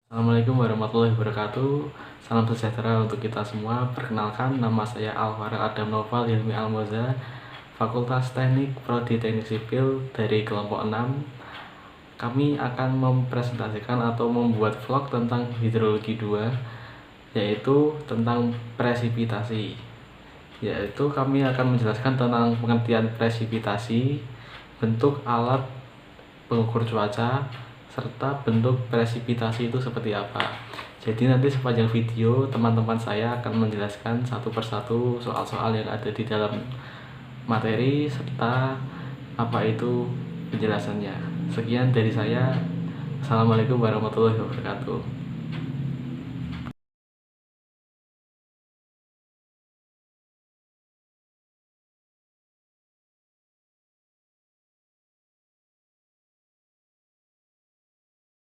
Assalamualaikum warahmatullahi wabarakatuh. Salam sejahtera untuk kita semua. Perkenalkan, nama saya Alvaro Adam Noval Hilmi Almoza, Fakultas Teknik Prodi Teknik Sipil dari kelompok 6. Kami akan mempresentasikan atau membuat vlog tentang hidrologi 2, yaitu tentang presipitasi. Yaitu kami akan menjelaskan tentang pengertian presipitasi, bentuk alat pengukur cuaca, serta bentuk presipitasi itu seperti apa. Jadi nanti sepanjang video teman-teman saya akan menjelaskan satu persatu soal-soal yang ada di dalam materi serta apa itu penjelasannya. Sekian dari saya. Assalamualaikum warahmatullahi wabarakatuh.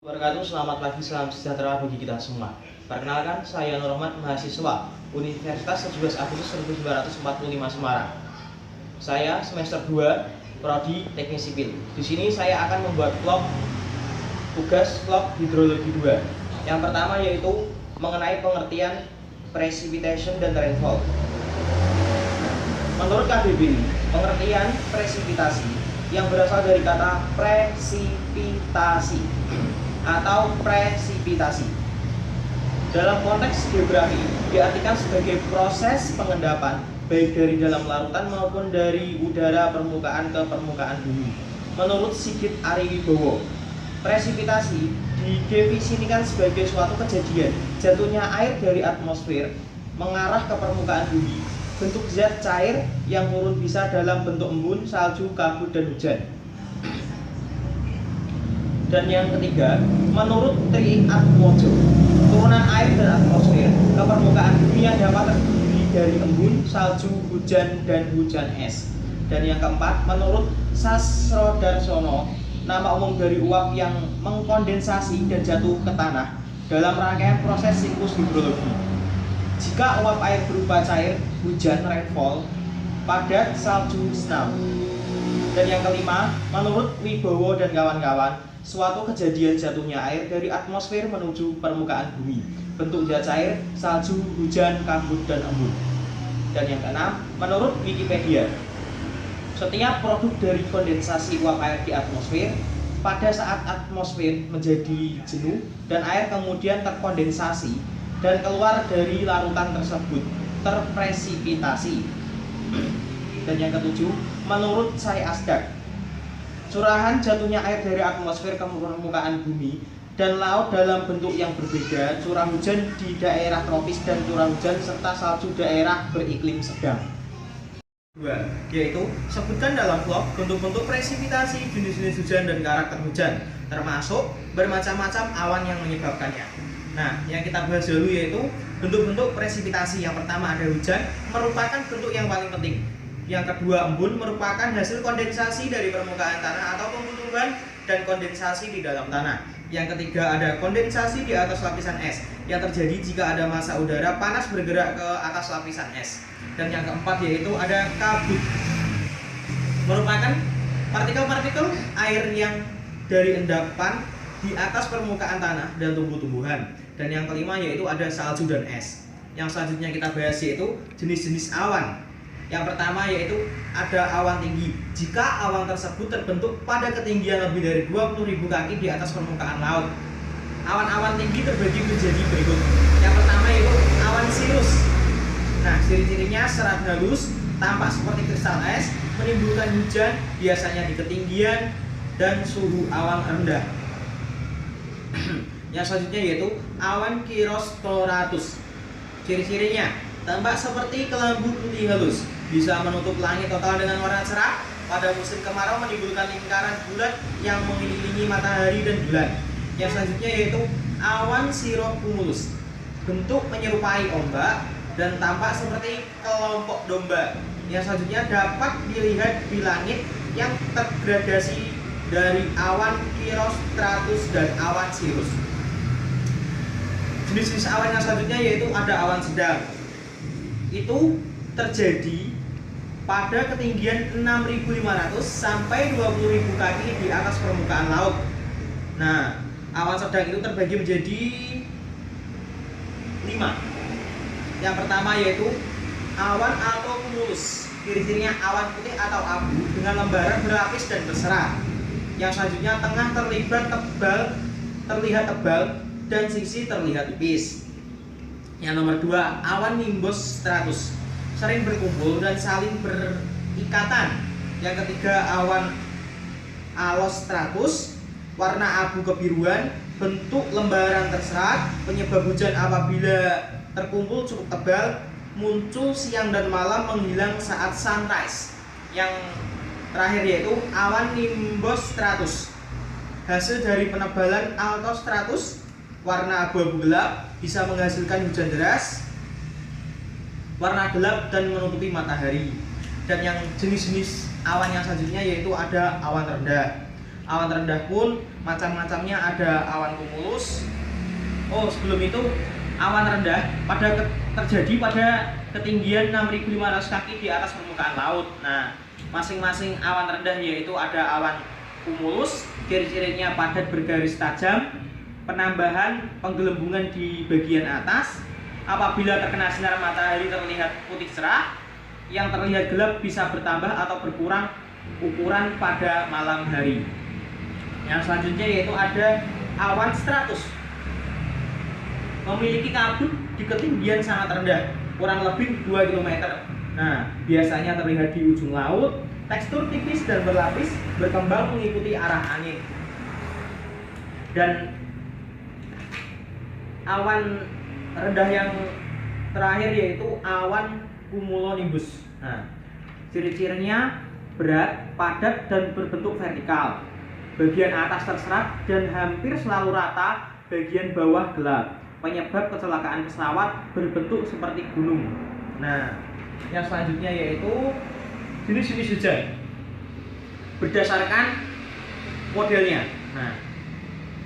Wabarakatuh, selamat pagi, salam sejahtera bagi kita semua. Perkenalkan, saya Nur Rahmat, mahasiswa Universitas 17 Agustus 1945 Semarang. Saya semester 2, Prodi Teknik Sipil. Di sini saya akan membuat tugas vlog hidrologi 2. Yang pertama yaitu mengenai pengertian precipitation dan rainfall. Menurut KBBI, pengertian presipitasi yang berasal dari kata presipitasi atau presipitasi dalam konteks geografi diartikan sebagai proses pengendapan baik dari dalam larutan maupun dari udara permukaan ke permukaan bumi. Menurut Sigit Ariwibowo, presipitasi didefinisikan sebagai suatu kejadian jatuhnya air dari atmosfer mengarah ke permukaan bumi, bentuk zat cair yang turun bisa dalam bentuk embun, salju, kabut, dan hujan. Dan yang ketiga, menurut Tri Atmojo, turunan air dan atmosfer ke permukaan bumi yang dapat terdiri dari embun, salju, hujan, dan hujan es. Dan yang keempat, menurut Sastrodarsono, nama umum dari uap yang mengkondensasi dan jatuh ke tanah dalam rangkaian proses siklus hidrologi. Jika uap air berupa cair, hujan, rainfall, padat, salju, snow. Dan yang kelima, menurut Wibowo dan kawan-kawan, suatu kejadian jatuhnya air dari atmosfer menuju permukaan bumi, bentuk zat cair, salju, hujan, kabut, dan embun. Dan yang keenam, menurut Wikipedia, setiap produk dari kondensasi uap air di atmosfer pada saat atmosfer menjadi jenuh dan air kemudian terkondensasi dan keluar dari larutan tersebut terpresipitasi. Dan yang ketujuh, menurut Sai Asdak, curahan jatuhnya air dari atmosfer ke permukaan bumi dan laut dalam bentuk yang berbeda, curah hujan di daerah tropis dan curah hujan serta salju daerah beriklim sedang. 2. Yaitu sebutkan dalam vlog bentuk-bentuk presipitasi, jenis-jenis hujan dan karakter hujan, termasuk bermacam-macam awan yang menyebabkannya. Nah, yang kita bahas dulu yaitu bentuk-bentuk presipitasi. Yang pertama ada hujan, merupakan bentuk yang paling penting. Yang kedua, embun merupakan hasil kondensasi dari permukaan tanah atau pembutuhan dan kondensasi di dalam tanah. Yang ketiga, ada kondensasi di atas lapisan es yang terjadi jika ada massa udara panas bergerak ke atas lapisan es. Dan yang keempat yaitu ada kabut, merupakan partikel-partikel air yang dari endapan di atas permukaan tanah dan tumbuh-tumbuhan. Dan yang kelima yaitu ada salju dan es. Yang selanjutnya kita bahas yaitu jenis-jenis awan. Yang pertama yaitu ada awan tinggi. Jika awan tersebut terbentuk pada ketinggian lebih dari 20.000 kaki di atas permukaan laut. Awan-awan tinggi terbagi menjadi berikut. Yang pertama yaitu awan sirus. Nah, ciri-cirinya serat halus, tampak seperti kristal es, menimbulkan hujan biasanya di ketinggian dan suhu awan rendah. Yang selanjutnya yaitu awan kirostratus. Ciri-cirinya tampak seperti kelambu putih halus, bisa menutup langit total dengan warna cerah. Pada musim kemarau menimbulkan lingkaran bulat yang mengelilingi matahari dan bulan. Yang selanjutnya yaitu awan cirrocumulus. Bentuk menyerupai ombak dan tampak seperti kelompok domba. Yang selanjutnya dapat dilihat di langit yang tergradasi dari awan kirostratus dan awan cirrus. Jenis-jenis awan yang selanjutnya yaitu ada awan sedang. Itu terjadi pada ketinggian 6.500 sampai 20.000 kaki di atas permukaan laut. Nah, Awan sedang itu terbagi menjadi 5. Yang pertama yaitu awan altokumulus. Ciri-cirinya awan putih atau abu dengan lembaran berlapis dan berserat. Yang selanjutnya tengah terlihat tebal dan sisi terlihat tipis. Yang nomor 2, awan nimbus stratus, sering berkumpul dan saling berikatan. Yang ketiga, awan allostratus, warna abu kebiruan, bentuk lembaran terserat, penyebab hujan apabila terkumpul cukup tebal, muncul siang dan malam, menghilang saat sunrise. Yang terakhir yaitu awan nimbus stratus, hasil dari penebalan altostratus, warna abu-abu gelap, bisa menghasilkan hujan deras, warna gelap dan menutupi matahari. Dan yang jenis-jenis awan yang selanjutnya yaitu ada awan rendah. Awan rendah pun macam-macamnya, ada awan cumulus. Sebelum itu, awan rendah terjadi pada ketinggian 6.500 kaki di atas permukaan laut. Nah, masing-masing awan rendah yaitu ada awan cumulus, ciri-cirinya padat bergaris tajam, penambahan penggelembungan di bagian atas. Apabila terkena sinar matahari terlihat putih cerah, yang terlihat gelap bisa bertambah atau berkurang ukuran pada malam hari. Yang selanjutnya yaitu ada awan stratus, memiliki kabut di ketinggian sangat rendah, kurang lebih 2 km. Nah, biasanya terlihat di ujung laut, tekstur tipis dan berlapis, berkembang mengikuti arah angin. Dan awan rendah yang terakhir yaitu awan cumulonimbus. Nah, ciri-cirinya berat, padat dan berbentuk vertikal. Bagian atas terserat dan hampir selalu rata, bagian bawah gelap. Penyebab kecelakaan pesawat berbentuk seperti gunung. Nah, yang selanjutnya yaitu jenis-jenis hujan berdasarkan modelnya. Nah,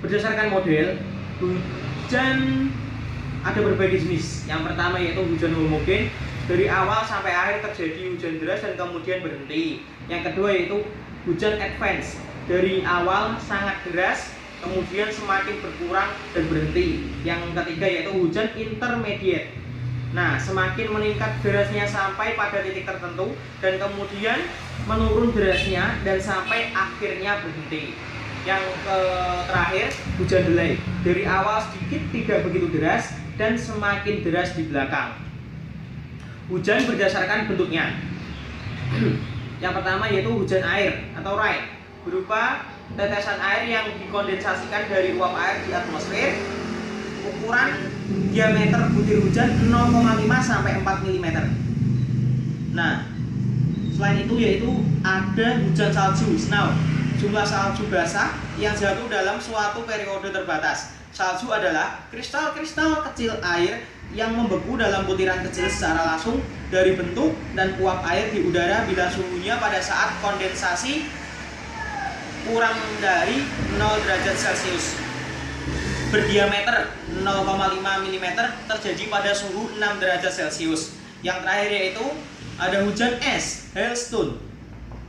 berdasarkan model, hujan ada berbagai jenis. Yang pertama yaitu hujan homogen, dari awal sampai akhir terjadi hujan deras dan kemudian berhenti. Yang kedua yaitu hujan advance, dari awal sangat deras kemudian semakin berkurang dan berhenti. Yang ketiga yaitu hujan intermediate. Nah, semakin meningkat derasnya sampai pada titik tertentu dan kemudian menurun derasnya dan sampai akhirnya berhenti. Yang terakhir hujan delay, dari awal sedikit tidak begitu deras dan semakin deras di belakang. Hujan berdasarkan bentuknya. Yang pertama yaitu hujan air atau rain, berupa tetesan air yang dikondensasikan dari uap air di atmosfer. Ukuran diameter butir hujan 0,5 sampai 4 mm. Nah, selain itu yaitu ada hujan salju, snow, jumlah salju basah yang jatuh dalam suatu periode terbatas. Salju adalah kristal-kristal kecil air yang membeku dalam butiran kecil secara langsung dari bentuk dan uap air di udara bila suhunya pada saat kondensasi kurang dari 0 derajat Celcius. Berdiameter 0,5 mm terjadi pada suhu 6 derajat Celcius. Yang terakhir yaitu ada hujan es, hailstone.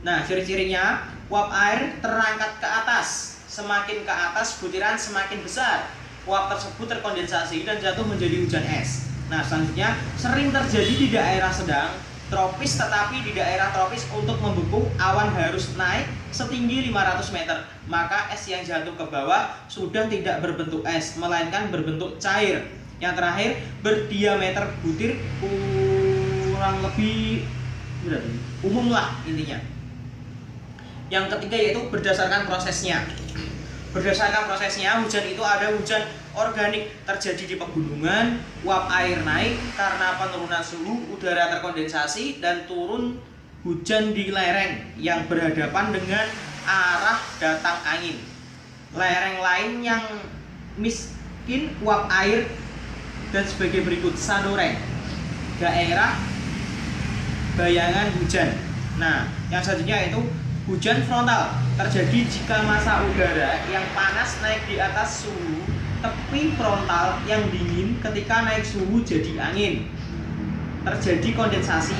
Nah, ciri-cirinya uap air terangkat ke atas. Semakin ke atas butiran semakin besar. Uap tersebut terkondensasi dan jatuh menjadi hujan es. Nah, selanjutnya sering terjadi di daerah sedang, tropis, tetapi di daerah tropis untuk membeku awan harus naik setinggi 500 meter. Maka es yang jatuh ke bawah sudah tidak berbentuk es, melainkan berbentuk cair. Yang terakhir berdiameter butir kurang lebih umum lah intinya. Yang ketiga yaitu berdasarkan prosesnya. Berdasarkan prosesnya, hujan itu ada hujan organik terjadi di pegunungan, uap air naik karena penurunan suhu udara terkondensasi dan turun hujan di lereng yang berhadapan dengan arah datang angin. Lereng lain yang miskin uap air dan sebagai berikut: Sadoreng, daerah bayangan hujan. Nah, yang selanjutnya itu hujan frontal, terjadi jika massa udara yang panas naik di atas suhu tepi frontal yang dingin. Ketika naik suhu jadi angin, terjadi kondensasi,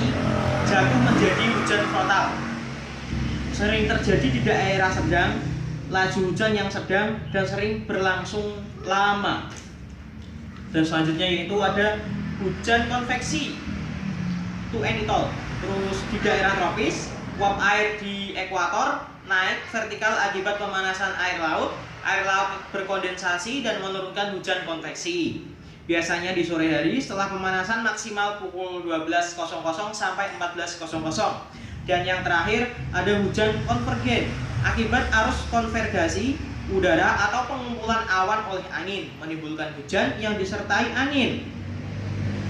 jatuh menjadi hujan frontal. Sering terjadi di daerah sedang, laju hujan yang sedang dan sering berlangsung lama. Dan selanjutnya yaitu ada hujan konveksi to enitol. Terus di daerah tropis, uap air di ekuator naik vertikal akibat pemanasan air laut. Air laut berkondensasi dan menurunkan hujan konveksi. Biasanya di sore hari setelah pemanasan maksimal pukul 12.00 sampai 14.00. Dan yang terakhir ada hujan konvergen akibat arus konvergasi udara atau pengumpulan awan oleh angin menimbulkan hujan yang disertai angin.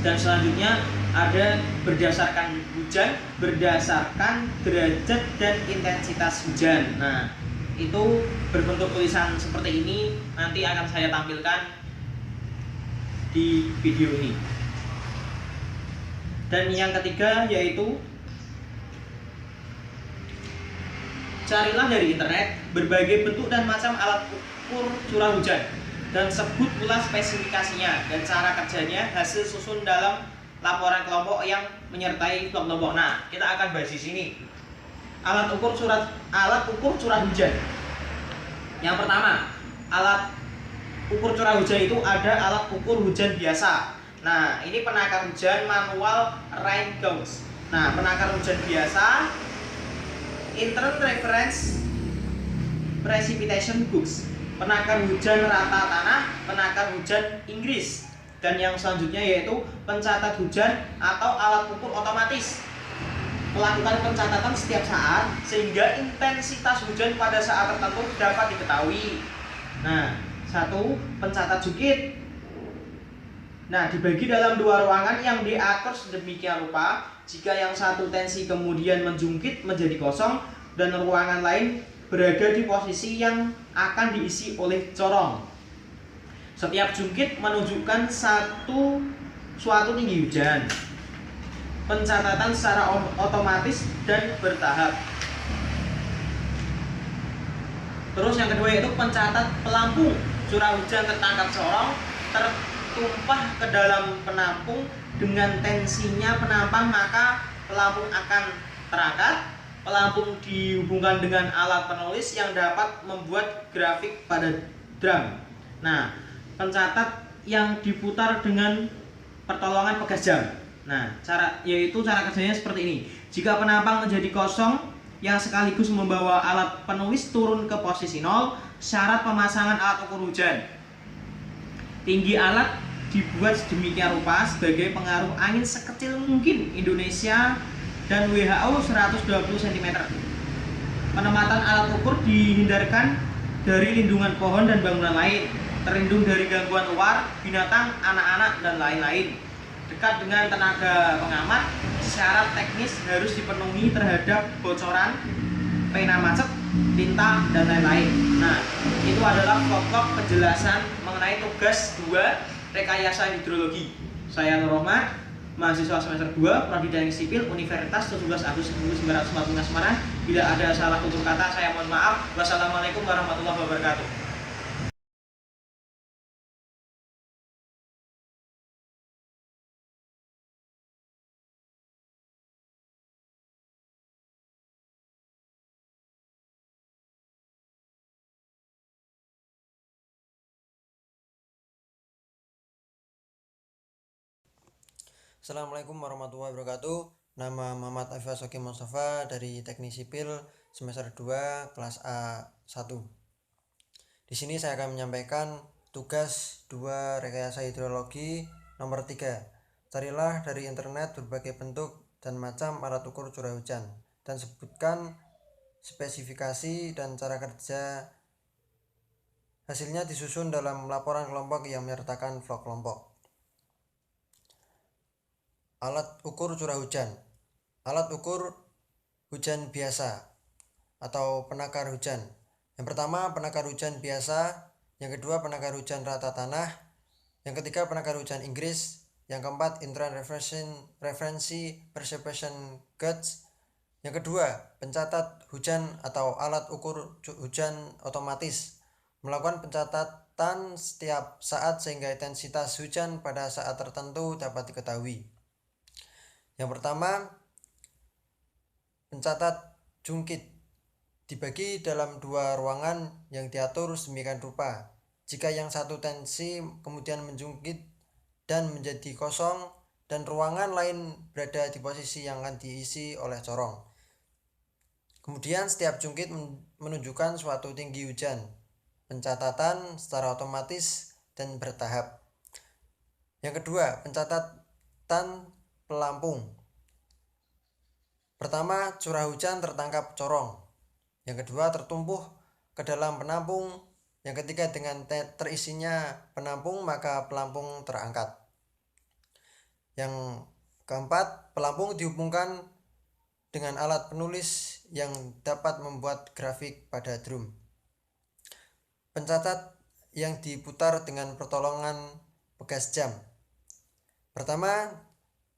Dan selanjutnya ada berdasarkan hujan berdasarkan derajat dan intensitas hujan. Nah, itu berbentuk tulisan seperti ini, nanti akan saya tampilkan di video ini. Dan yang ketiga yaitu carilah dari internet berbagai bentuk dan macam alat ukur curah hujan dan sebut pula spesifikasinya dan cara kerjanya. Hasil susun dalam laporan kelompok yang menyertai kelompok. Nah, kita akan bahas di sini alat ukur curah hujan. Yang pertama, alat ukur curah hujan itu ada alat ukur hujan biasa. Nah, ini penakar hujan manual rain gauge. Nah, penakar hujan biasa Intern Reference Precipitation Books, penakar hujan rata tanah, penakar hujan Inggris. Dan yang selanjutnya yaitu pencatat hujan atau alat ukur otomatis, melakukan pencatatan setiap saat sehingga intensitas hujan pada saat tertentu dapat diketahui. Nah, satu, pencatat jukit. Nah, dibagi dalam dua ruangan yang diatur sedemikian rupa. Jika yang satu tensi kemudian menjungkit menjadi kosong dan ruangan lain berada di posisi yang akan diisi oleh corong. Setiap jungkit menunjukkan suatu tinggi hujan. Pencatatan secara otomatis dan bertahap. Terus yang kedua yaitu pencatat pelampung. Curah hujan tertangkap corong tertumpah ke dalam penampung dengan tensinya penampang, maka pelampung akan terangkat. Pelampung dihubungkan dengan alat penulis yang dapat membuat grafik pada drum. Nah, pencatat yang diputar dengan pertolongan pegas jam. Nah, cara kerjanya seperti ini. Jika penampang menjadi kosong yang sekaligus membawa alat penulis turun ke posisi 0, syarat pemasangan alat ukur hujan. Tinggi alat dibuat sedemikian rupa sebagai pengaruh angin sekecil mungkin Indonesia dan WHO 120 cm. Penempatan alat ukur dihindarkan dari lindungan pohon dan bangunan lain, terlindung dari gangguan luar, binatang, anak-anak, dan lain-lain. Dekat dengan tenaga pengamat, syarat teknis harus dipenuhi terhadap bocoran, pena macet, tinta, dan lain-lain. Nah, itu adalah pokok penjelasan mengenai tugas 2 rekayasa hidrologi. Saya Nur Rahmat, mahasiswa semester 2 Prodi Teknik Sipil Universitas 17 Agustus 1945 Semarang. Bila ada salah tutur kata saya mohon maaf. Wassalamualaikum warahmatullahi wabarakatuh. Assalamualaikum warahmatullahi wabarakatuh. Nama Muhammad Afifas Soki Mustafa dari Teknik Sipil semester 2 kelas A1. Di sini saya akan menyampaikan tugas 2 rekayasa hidrologi nomor 3. Carilah dari internet berbagai bentuk dan macam alat ukur curah hujan dan sebutkan spesifikasi dan cara kerja. Hasilnya disusun dalam laporan kelompok yang menyertakan vlog kelompok. Alat ukur curah hujan. Alat ukur hujan biasa atau penakar hujan. Yang pertama penakar hujan biasa, yang kedua penakar hujan rata tanah, yang ketiga penakar hujan Inggris, yang keempat Intern Reference Precipitation Gauge, yang kedua pencatat hujan atau alat ukur hujan otomatis, melakukan pencatatan setiap saat sehingga intensitas hujan pada saat tertentu dapat diketahui. Yang pertama, pencatat jungkit. dibagi dalam dua ruangan yang diatur sedemikian rupa. Jika yang satu tensi kemudian menjungkit dan menjadi kosong dan ruangan lain berada di posisi yang akan diisi oleh corong. Kemudian setiap jungkit menunjukkan suatu tinggi hujan. Pencatatan secara otomatis dan bertahap. Yang kedua, pencatatan pelampung. Pertama, curah hujan tertangkap corong. Yang kedua, tertumpuh ke dalam penampung. Yang ketiga, dengan terisinya penampung maka pelampung terangkat. Yang keempat, pelampung dihubungkan dengan alat penulis yang dapat membuat grafik pada drum. Pencatat yang diputar dengan pertolongan pegas jam. Pertama,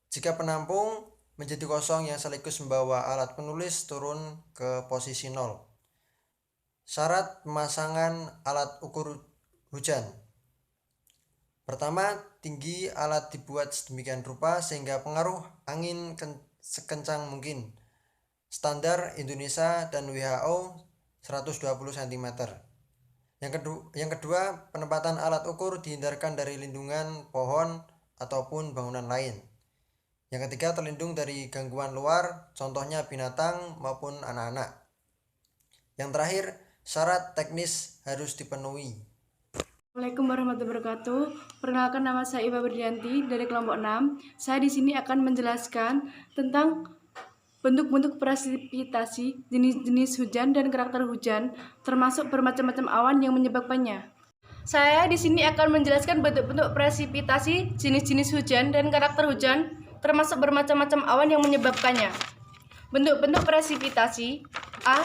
jika penampung menjadi kosong yang sekaligus membawa alat penulis turun ke posisi 0. Syarat pemasangan alat ukur hujan. Pertama, tinggi alat dibuat sedemikian rupa sehingga pengaruh angin sekencang mungkin. Standar Indonesia dan WHO 120 cm. Yang kedua, penempatan alat ukur dihindarkan dari lindungan pohon ataupun bangunan lain. Yang ketiga, terlindung dari gangguan luar, contohnya binatang maupun anak-anak. Yang terakhir, syarat teknis harus dipenuhi. Assalamualaikum warahmatullahi wabarakatuh. Perkenalkan, nama saya Iba Berdianti dari kelompok 6. Saya di sini akan menjelaskan tentang bentuk-bentuk presipitasi, jenis-jenis hujan dan karakter hujan, termasuk bermacam-macam awan yang menyebabkannya. Saya di sini akan menjelaskan bentuk-bentuk presipitasi, jenis-jenis hujan dan karakter hujan, termasuk bermacam-macam awan yang menyebabkannya. Bentuk-bentuk presipitasi. A.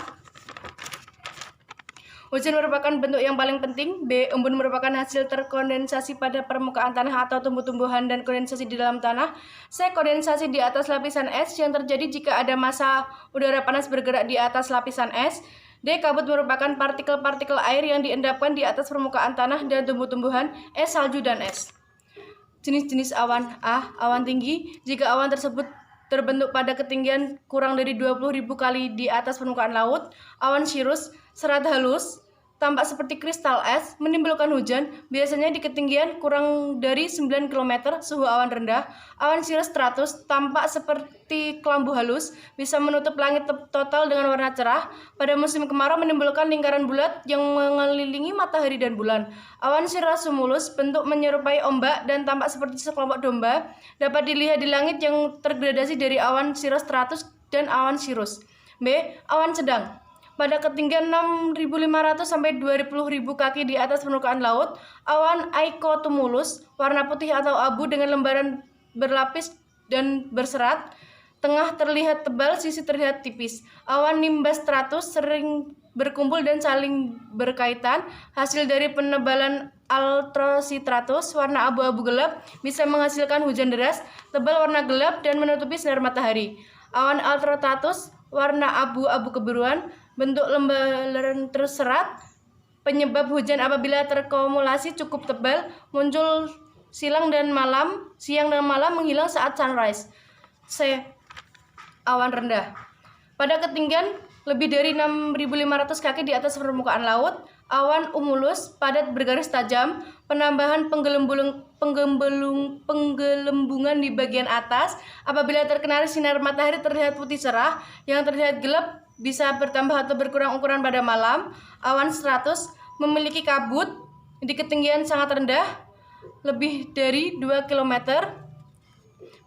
Hujan merupakan bentuk yang paling penting. B. Embun merupakan hasil terkondensasi pada permukaan tanah atau tumbuh-tumbuhan dan kondensasi di dalam tanah. C. Kondensasi di atas lapisan es yang terjadi jika ada massa udara panas bergerak di atas lapisan es. D. Kabut merupakan partikel-partikel air yang diendapkan di atas permukaan tanah dan tumbuh-tumbuhan. E. Salju dan es. Jenis-jenis awan. A. Awan tinggi. Jika awan tersebut terbentuk pada ketinggian kurang dari 20.000 kali di atas permukaan laut. Awan cirrus, serat halus, tampak seperti kristal es, menimbulkan hujan, biasanya di ketinggian kurang dari 9 km, suhu awan rendah. Awan cirrus stratus, tampak seperti kelambu halus, bisa menutup langit total dengan warna cerah. Pada musim kemarau menimbulkan lingkaran bulat yang mengelilingi matahari dan bulan. Awan cirrocumulus, bentuk menyerupai ombak dan tampak seperti sekelompok domba, dapat dilihat di langit yang tergradasi dari awan cirrus stratus dan awan cirrus. B. Awan sedang. Pada ketinggian 6.500 sampai 20.000 kaki di atas permukaan laut, awan aicotumulus, warna putih atau abu dengan lembaran berlapis dan berserat, tengah terlihat tebal, sisi terlihat tipis. Awan nimbus stratus sering berkumpul dan saling berkaitan, hasil dari penebalan altrosistratus, warna abu-abu gelap, bisa menghasilkan hujan deras, tebal warna gelap dan menutupi sinar matahari. Awan altrostratus, warna abu-abu kebiruan, bentuk lembaran terserat, penyebab hujan apabila terkumulasi cukup tebal, muncul siang dan malam, menghilang saat sunrise. C. Awan rendah. Pada ketinggian lebih dari 6.500 kaki di atas permukaan laut, awan umulus, padat bergaris tajam, penambahan penggelembungan di bagian atas. Apabila terkena sinar matahari terlihat putih cerah, yang terlihat gelap bisa bertambah atau berkurang ukuran pada malam. Awan stratus memiliki kabut di ketinggian sangat rendah, lebih dari 2 km.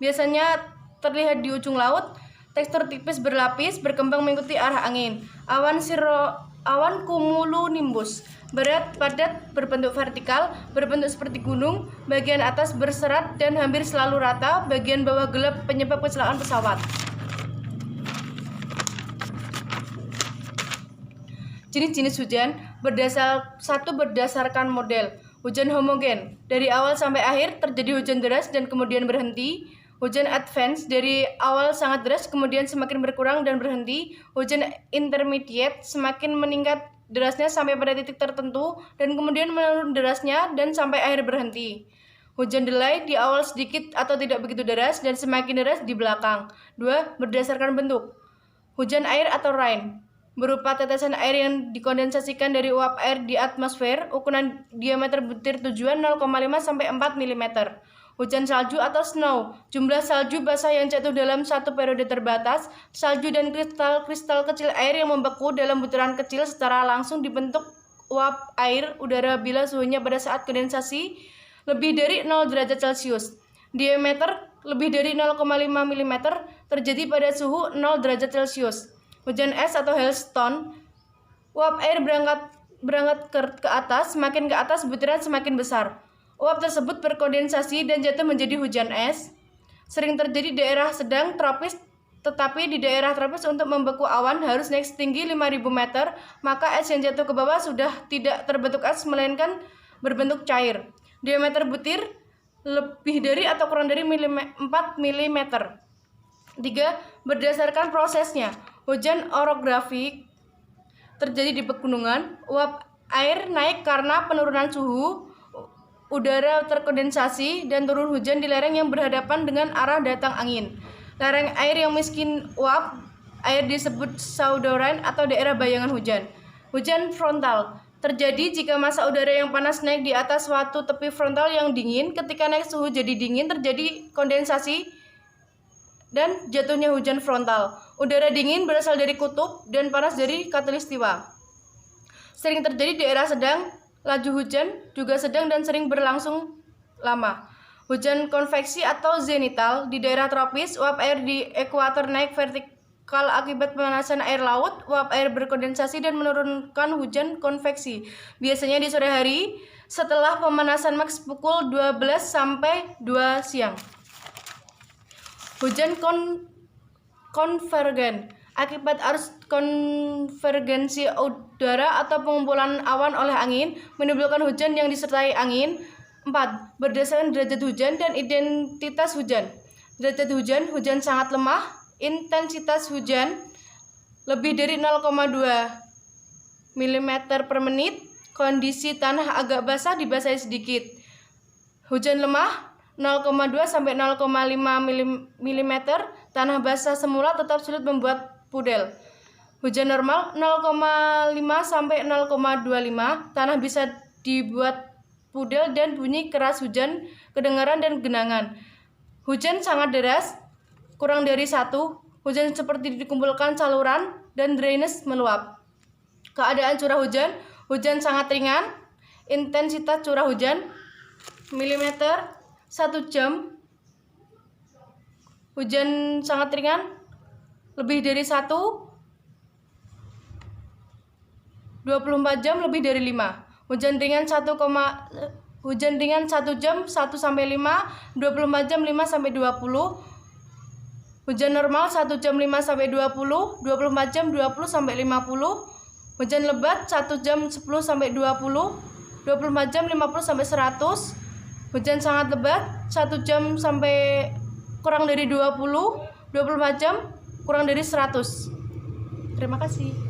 Biasanya terlihat di ujung laut, tekstur tipis berlapis, berkembang mengikuti arah angin. Awan cumulonimbus, berat, padat, berbentuk vertikal, berbentuk seperti gunung, bagian atas berserat dan hampir selalu rata, bagian bawah gelap, penyebab kecelakaan pesawat. Jenis-jenis hujan. Berdasarkan model. Hujan homogen, dari awal sampai akhir terjadi hujan deras dan kemudian berhenti. Hujan advance, dari awal sangat deras kemudian semakin berkurang dan berhenti. Hujan intermediate, semakin meningkat derasnya sampai pada titik tertentu dan kemudian menurun derasnya dan sampai akhir berhenti. Hujan delay, di awal sedikit atau tidak begitu deras dan semakin deras di belakang. 2. Berdasarkan bentuk. Hujan air atau rain, berupa tetesan air yang dikondensasikan dari uap air di atmosfer. Ukuran diameter butir tujuan 0,5 sampai 4 mm. Hujan salju atau snow, jumlah salju basah yang jatuh dalam satu periode terbatas. Salju dan kristal-kristal kecil air yang membeku dalam butiran kecil secara langsung dibentuk uap air udara bila suhunya pada saat kondensasi lebih dari 0 derajat Celcius. Diameter lebih dari 0,5 mm terjadi pada suhu 0 derajat Celcius. Hujan es atau hailstone, uap air berangkat ke atas, semakin ke atas butiran semakin besar. Uap tersebut berkondensasi dan jatuh menjadi hujan es. Sering terjadi di daerah sedang tropis, tetapi di daerah tropis untuk membeku awan harus naik setinggi 5.000 meter, maka es yang jatuh ke bawah sudah tidak terbentuk es melainkan berbentuk cair. Diameter butir lebih dari atau kurang dari 4 mm. 3. Berdasarkan prosesnya, hujan orografik terjadi di pegunungan. Uap air naik karena penurunan suhu udara terkondensasi dan turun hujan di lereng yang berhadapan dengan arah datang angin. Lereng air yang miskin uap air disebut pseudorain atau daerah bayangan hujan. Hujan frontal terjadi jika massa udara yang panas naik di atas suatu tepi frontal yang dingin. Ketika naik suhu jadi dingin, terjadi kondensasi dan jatuhnya hujan frontal. Udara dingin berasal dari kutub dan panas dari khatulistiwa. Sering terjadi di daerah sedang. Laju hujan juga sedang dan sering berlangsung lama. Hujan konveksi atau zenital di daerah tropis, uap air di ekuator naik vertikal akibat pemanasan air laut. Uap air berkondensasi dan menurunkan hujan konveksi. Biasanya di sore hari setelah pemanasan maks pukul 12 sampai 2 siang. Hujan konvergen akibat arus konvergensi udara atau pengumpulan awan oleh angin menimbulkan hujan yang disertai angin. 4. Berdasarkan derajat hujan dan identitas hujan. Derajat hujan, hujan sangat lemah, intensitas hujan lebih dari 0,2 mm per menit, kondisi tanah agak basah dibasahi sedikit. Hujan lemah 0,2 sampai 0,5 mm, tanah basah semula tetap sulit membuat pudel. Hujan normal 0,5 sampai 0,25, tanah bisa dibuat pudel dan bunyi keras hujan kedengaran dan genangan. Hujan sangat deras kurang dari 1, hujan seperti dikumpulkan saluran dan drainase meluap. Keadaan curah hujan, hujan sangat ringan, intensitas curah hujan milimeter 1 jam. Hujan sangat ringan lebih dari 1, 24 jam lebih dari 5. Hujan ringan 1 jam 1 sampai 5, 24 jam 5 sampai 20. Hujan normal 1 jam 5 sampai 20, 24 jam 20 sampai 50. Hujan lebat 1 jam 10 sampai 20, 24 jam 50 sampai 100. Hujan sangat lebat 1 jam sampai kurang dari 20, 24 jam kurang dari 100. Terima kasih.